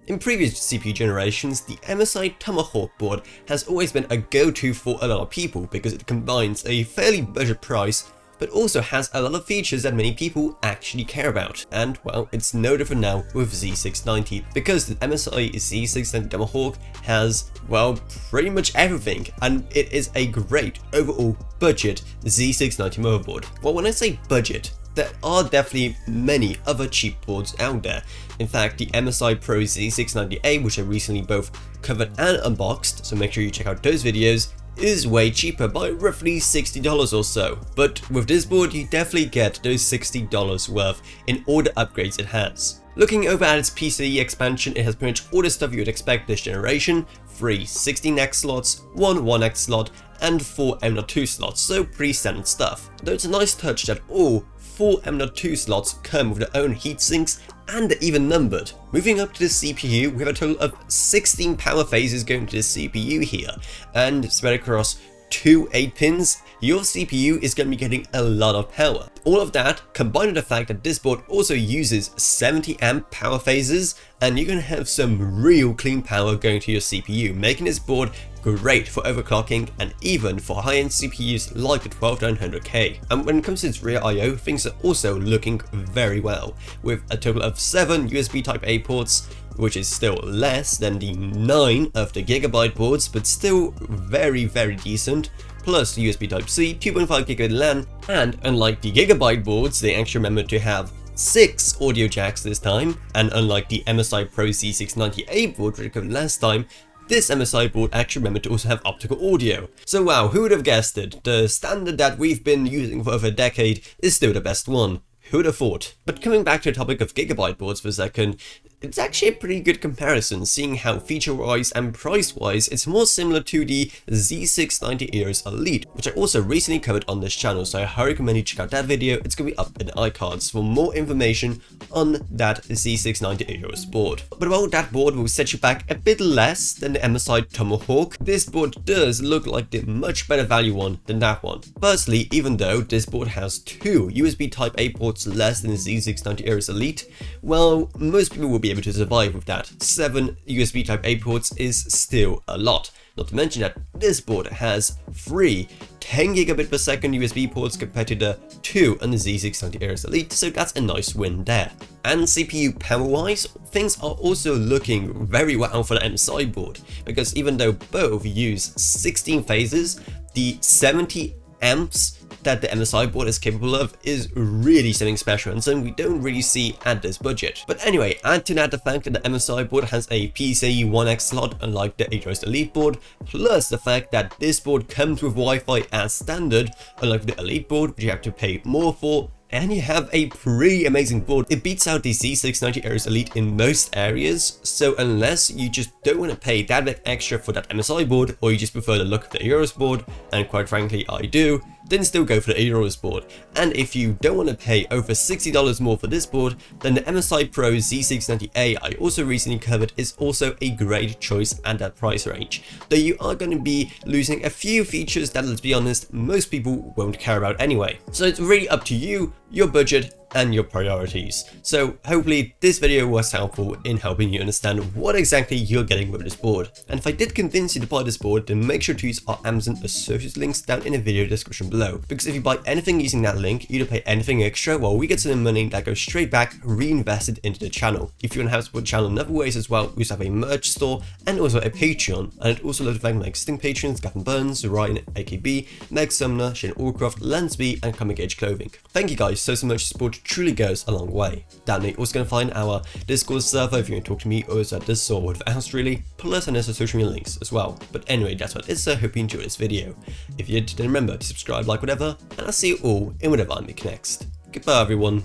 In previous CPU generations, the MSI Tomahawk board has always been a go-to for a lot of people because it combines a fairly budget price but also has a lot of features that many people actually care about. And well, it's no different now with Z690, because the MSI Z690 Tomahawk has, well, pretty much everything, and it is a great overall budget Z690 motherboard. Well, when I say budget, there are definitely many other cheap boards out there. In fact, the MSI PRO Z690-A, which I recently both covered and unboxed, so make sure you check out those videos, is way cheaper by roughly $60 or so. But with this board, you definitely get those $60 worth in all the upgrades it has. Looking over at its PCIe expansion, it has pretty much all the stuff you would expect this generation: 3 16x slots, 1 1x slot, and 4 M.2 slots, so pretty standard stuff. Though it's a nice touch that all 4 M.2 slots come with their own heatsinks and they're even numbered. Moving up to the CPU, we have a total of 16 power phases going to the CPU here, and spread across 2 8-pins, your CPU is going to be getting a lot of power. All of that combined with the fact that this board also uses 70 amp power phases, and you're going to have some real clean power going to your CPU, making this board great for overclocking and even for high-end CPUs like the 12900K. And when it comes to its rear I/O, things are also looking very well, with a total of 7 USB Type-A ports, which is still less than the 9 of the Gigabyte boards, but still very decent, plus USB Type-C, 2.5 gigabit LAN, and unlike the Gigabyte boards, they actually remembered to have 6 audio jacks this time, and unlike the MSI PRO Z690-A board which I covered last time, this MSI board actually remembered to also have optical audio. So wow, who would have guessed it? The standard that we've been using for over a decade is still the best one. Who would have thought? But coming back to the topic of Gigabyte boards for a second, it's actually a pretty good comparison, seeing how feature-wise and price-wise it's more similar to the Z690 Era's Elite, which I also recently covered on this channel, so I highly recommend you check out that video. It's going to be up in the iCards for more information on that Z690 Era's board. But while that board will set you back a bit less than the MSI Tomahawk, this board does look like the much better value one than that one. Firstly, even though this board has 2 USB Type-A ports less than the Z690 Era's Elite, well, most people will be able to survive with that. 7 USB Type-A ports is still a lot. Not to mention that this board has 3 10 gigabit per second USB ports compared to the 2 on the Z690 Era's Elite, so that's a nice win there. And CPU power wise, things are also looking very well for the MSI board, because even though both use 16 phases, the 70 amps that the MSI board is capable of is really something special and something we don't really see at this budget. But anyway, add to that the fact that the MSI board has a PCIe 1x slot unlike the Atos Elite board, plus the fact that this board comes with Wi-Fi as standard unlike the Elite board, which you have to pay more for, and you have a pretty amazing board. It beats out the Z690 Era's Elite in most areas, so unless you just don't want to pay that bit extra for that MSI board, or you just prefer the look of the Aeros board, and quite frankly I do, then still go for the Aeros board. And if you don't want to pay over $60 more for this board, then the MSI PRO Z690-A I also recently covered is also a great choice at that price range, though you are going to be losing a few features that, let's be honest, most people won't care about anyway. So it's really up to you, your budget, and your priorities. So hopefully this video was helpful in helping you understand what exactly you're getting with this board. And if I did convince you to buy this board, then make sure to use our Amazon associates links down in the video description below, because if you buy anything using that link, you don't pay anything extra, while we get some money that goes straight back reinvested into the channel. If you want to help support the channel in other ways as well, we also have a merch store and also a Patreon, and I'd also love to thank my existing patrons: Gavin Burns, Ryan, AKB, Meg Sumner, Shane Allcroft, Lansby, and Comic Age Clothing. Thank you guys so much. Support truly goes a long way. Down there, you're also going to find our Discord server if you want to talk to me, or at this or whatever else really, plus and social media links as well. But anyway, that's what it is, so hope you enjoyed this video. If you did, then remember to subscribe, like, whatever, and I'll see you all in whatever I make next. Goodbye everyone,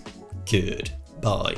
goodbye.